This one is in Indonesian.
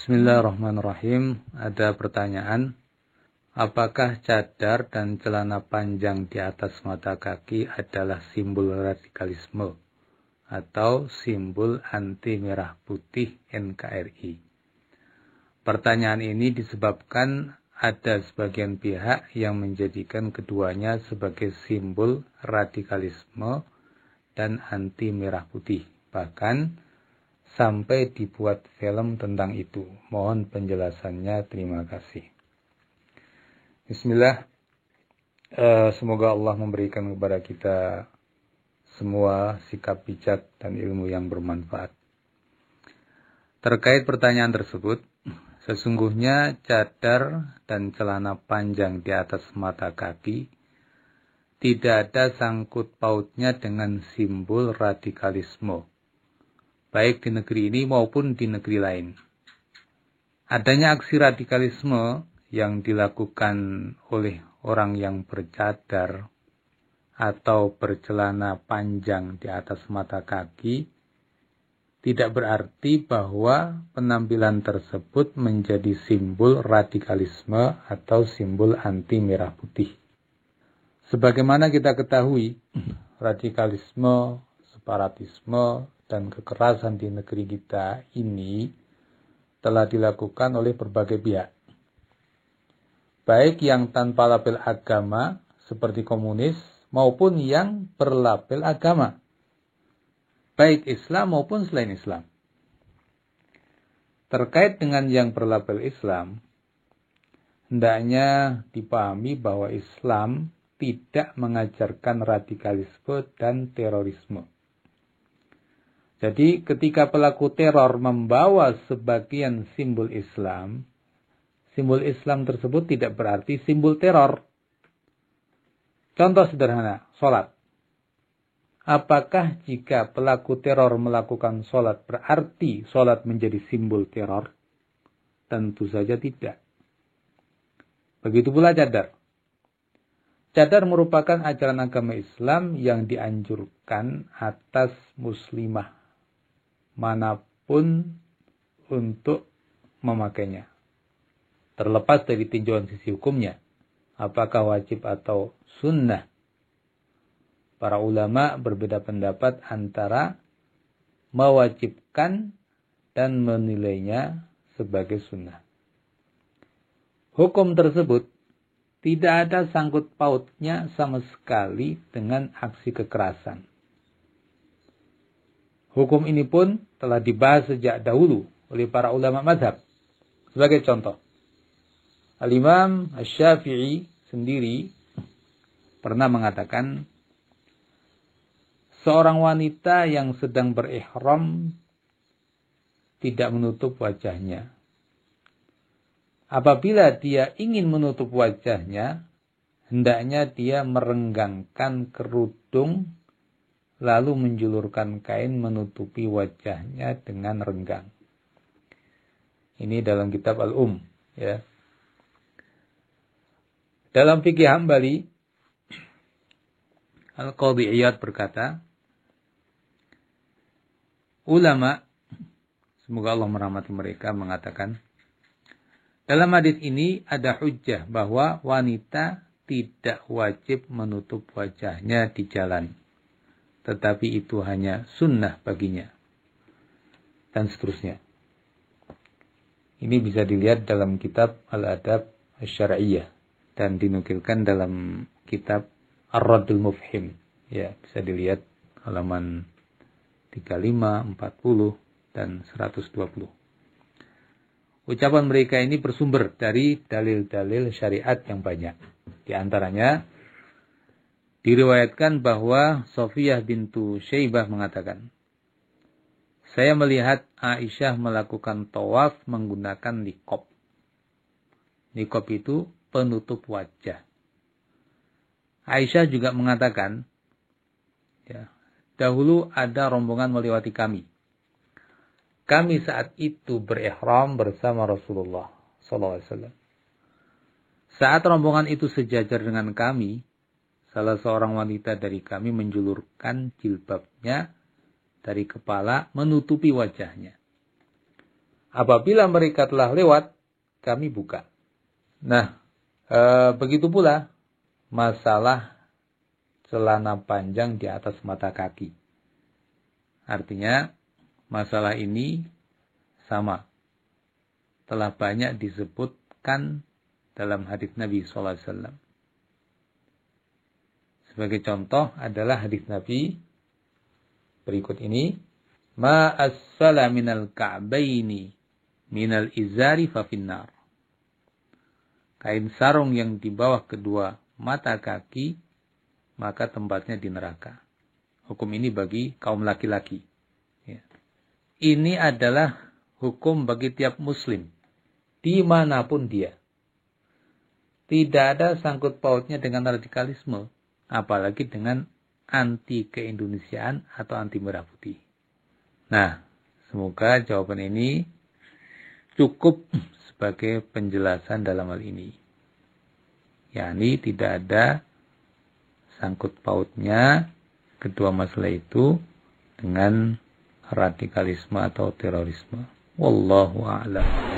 Bismillahirrahmanirrahim. Ada pertanyaan, apakah cadar dan celana panjang di atas mata kaki adalah simbol radikalisme atau simbol anti merah putih NKRI? Pertanyaan ini disebabkan ada sebagian pihak yang menjadikan keduanya sebagai simbol radikalisme dan anti merah putih. Bahkan sampai dibuat film tentang itu. Mohon penjelasannya, terima kasih. Bismillah. Semoga Allah memberikan kepada kita semua sikap bijak dan ilmu yang bermanfaat. Terkait pertanyaan tersebut, sesungguhnya cadar dan celana panjang di atas mata kaki tidak ada sangkut pautnya dengan simbol radikalisme, baik di negeri ini maupun di negeri lain. Adanya aksi radikalisme yang dilakukan oleh orang yang bercadar atau bercelana panjang di atas mata kaki tidak berarti bahwa penampilan tersebut menjadi simbol radikalisme atau simbol anti merah putih. Sebagaimana kita ketahui, radikalisme, separatisme, dan kekerasan di negeri kita ini telah dilakukan oleh berbagai pihak. Baik yang tanpa label agama seperti komunis maupun yang berlabel agama, baik Islam maupun selain Islam. Terkait dengan yang berlabel Islam, hendaknya dipahami bahwa Islam tidak mengajarkan radikalisme dan terorisme. Jadi ketika pelaku teror membawa sebagian simbol Islam tersebut tidak berarti simbol teror. Contoh sederhana, sholat. Apakah jika pelaku teror melakukan sholat berarti sholat menjadi simbol teror? Tentu saja tidak. Begitu pula cadar. Cadar merupakan ajaran agama Islam yang dianjurkan atas muslimah manapun untuk memakainya. Terlepas dari tinjauan sisi hukumnya, apakah wajib atau sunnah. Para ulama berbeda pendapat antara mewajibkan dan menilainya sebagai sunnah. Hukum tersebut tidak ada sangkut pautnya sama sekali dengan aksi kekerasan. Hukum ini pun telah dibahas sejak dahulu oleh para ulama mazhab. Sebagai contoh, Al-Imam Asy-Syafi'i sendiri pernah mengatakan, seorang wanita yang sedang berihram tidak menutup wajahnya. Apabila dia ingin menutup wajahnya, hendaknya dia merenggangkan kerudung lalu menjulurkan kain menutupi wajahnya dengan renggang. Ini dalam kitab Al-Um, ya. Dalam fikih Hambali, Al-Qadhi Iyad berkata, ulama, semoga Allah merahmati mereka, mengatakan, dalam hadits ini ada hujjah bahwa wanita tidak wajib menutup wajahnya di jalan, tetapi itu hanya sunnah baginya, dan seterusnya. Ini bisa dilihat dalam kitab Al-Adab Asy-Syar'iyyah dan dinukilkan dalam kitab Ar-Raddul Mufhim. Ya, bisa dilihat halaman 35, 40, dan 120. Ucapan mereka ini bersumber dari dalil-dalil syariat yang banyak. Di antaranya, diriwayatkan bahwa Sofiyah bintu Syaibah mengatakan, saya melihat Aisyah melakukan tawaf menggunakan niqab. Niqab itu penutup wajah. Aisyah juga mengatakan, ya, dahulu ada rombongan melewati kami. Kami saat itu berihram bersama Rasulullah SAW. Saat rombongan itu sejajar dengan kami, salah seorang wanita dari kami menjulurkan jilbabnya dari kepala menutupi wajahnya. Apabila mereka telah lewat, kami buka. Nah, begitu pula masalah celana panjang di atas mata kaki. Artinya, masalah ini sama. Telah banyak disebutkan dalam hadis Nabi SAW. Sebagai contoh adalah hadis Nabi berikut ini. Ma asfala minal ka'baini minal izari fa finnar. Kain sarung yang di bawah kedua mata kaki, maka tempatnya di neraka. Hukum ini bagi kaum laki-laki. Ya. Ini adalah hukum bagi tiap muslim, dimanapun dia. Tidak ada sangkut pautnya dengan radikalisme, apalagi dengan anti keindonesiaan atau anti merah putih. Nah, semoga jawaban ini cukup sebagai penjelasan dalam hal ini. yakni tidak ada sangkut pautnya kedua masalah itu dengan radikalisme atau terorisme. Wallahu a'lam.